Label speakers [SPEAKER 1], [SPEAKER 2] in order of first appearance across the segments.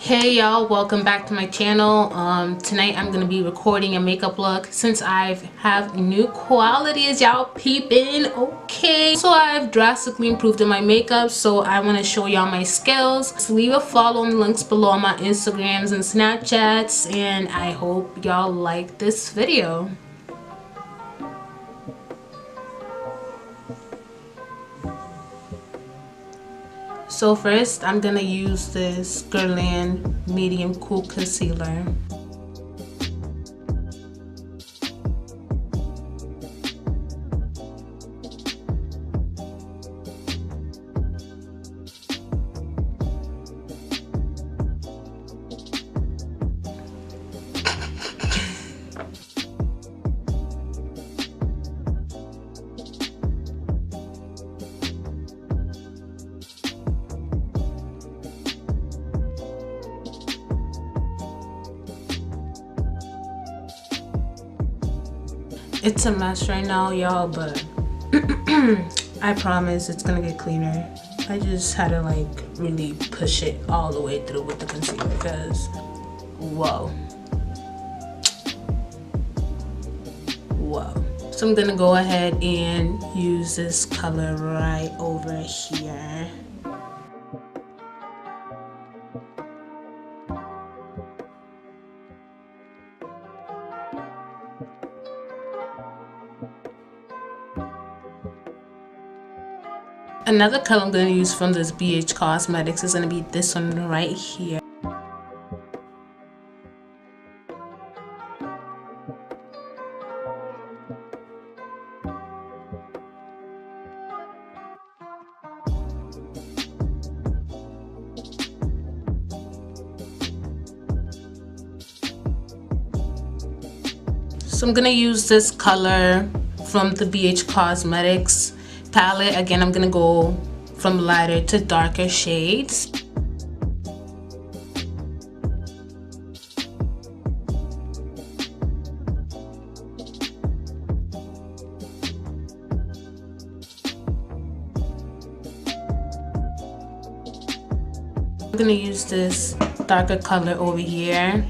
[SPEAKER 1] Hey y'all, welcome back to my channel. Tonight I'm gonna be recording a makeup look since I have new quality as y'all peeping. Okay, so I've drastically improved in my makeup, so I want to show y'all my skills. So leave a follow in the links below on my Instagrams and Snapchats, and I hope y'all like this video. So first, I'm gonna use this Guerlain Medium Cool Concealer. It's a mess right now, y'all, but I promise it's gonna get cleaner. I just had to like really push it all the way through with the concealer because whoa. So I'm gonna go ahead and use this color right over here. Another color I'm going to use from this BH Cosmetics is going to be this one right here. So I'm going to use this color from the BH Cosmetics palette. Again, I'm gonna go from lighter to darker shades. I'm gonna use this darker color over here.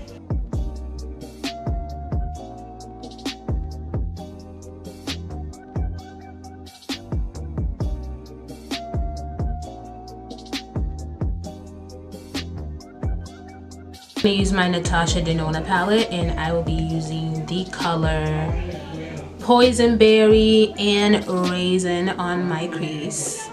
[SPEAKER 1] I'm going to use my Natasha Denona palette, and I will be using the color Poison Berry and Raisin on my crease.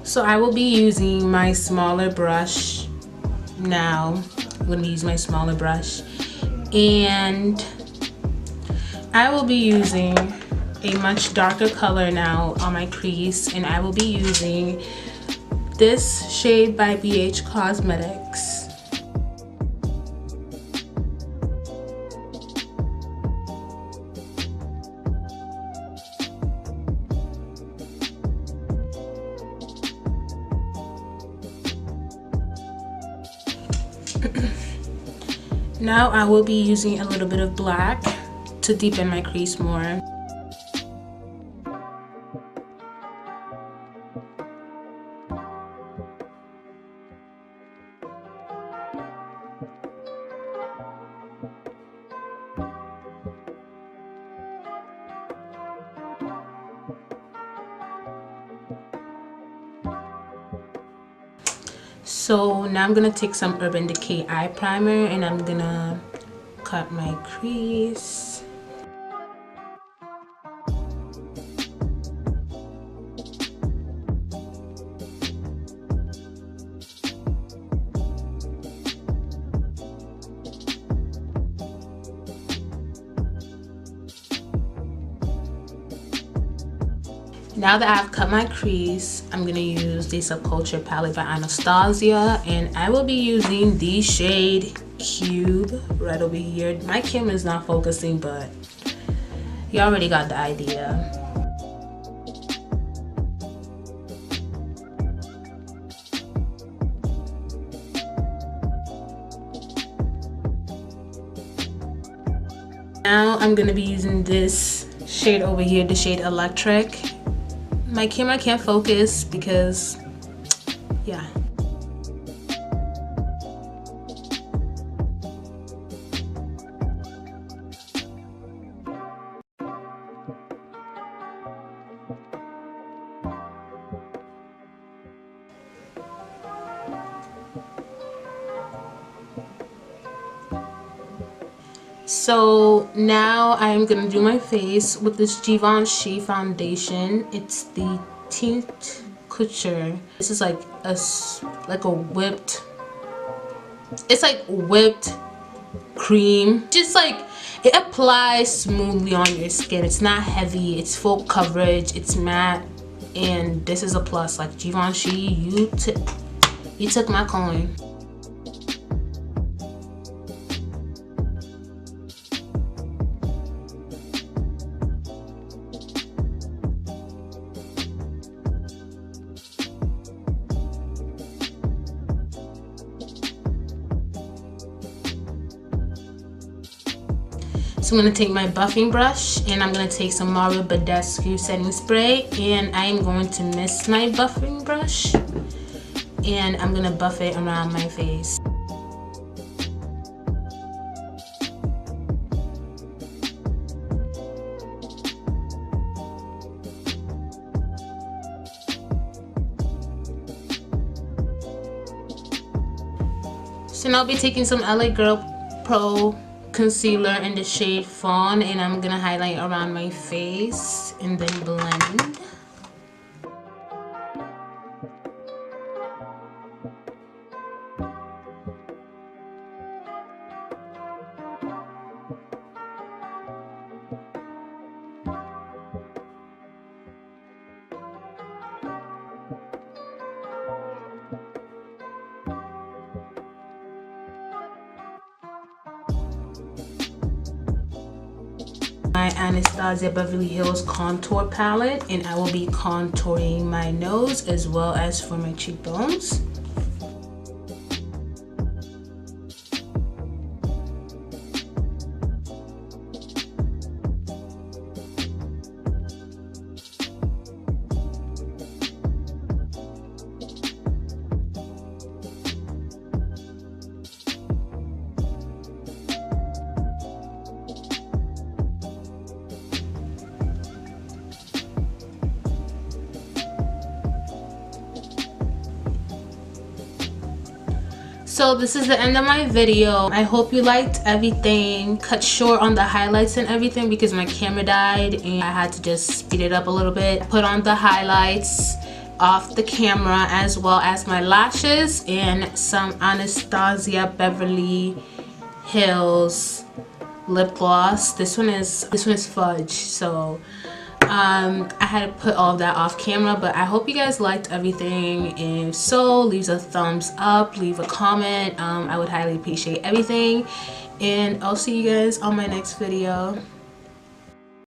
[SPEAKER 1] So I will be using my smaller brush now. I'm going to use my smaller brush, and I will be using a much darker color now on my crease, and I will be using this shade by BH Cosmetics. Now I will be using a little bit of black to deepen my crease more. So now I'm gonna take some Urban Decay eye primer, and I'm gonna cut my crease. Now that I've cut my crease, I'm going to use the Subculture palette by Anastasia, and I will be using the shade Cube right over here. My camera is not focusing, but you already got the idea. Now I'm gonna be using this shade over here, the shade Electric. My camera can't focus because, yeah. So now I'm gonna do my face with this Givenchy foundation. It's the Teint Couture. This is like a whipped. It's like whipped cream. Just like it applies smoothly on your skin. It's not heavy. It's full coverage. It's matte, and this is a plus. Like Givenchy, you took my coin. So I'm going to take my buffing brush and I'm going to take some Mario Badescu setting spray, and I am going to mist my buffing brush and I'm going to buff it around my face. So now I'll be taking some LA Girl Pro concealer in the shade Fawn, and I'm gonna highlight around my face and then blend. My Anastasia Beverly Hills contour palette, and I will be contouring my nose as well as for my cheekbones. So this is the end of my video. I hope you liked everything. Cut short on the highlights and everything because my camera died and I had to just speed it up a little bit. Put on the highlights off the camera as well as my lashes and some Anastasia Beverly Hills lip gloss. This one is fudge, so I had to put all of that off camera, but I hope you guys liked everything. If so, leave a thumbs up, leave a comment. I would highly appreciate everything, and I'll see you guys on my next video.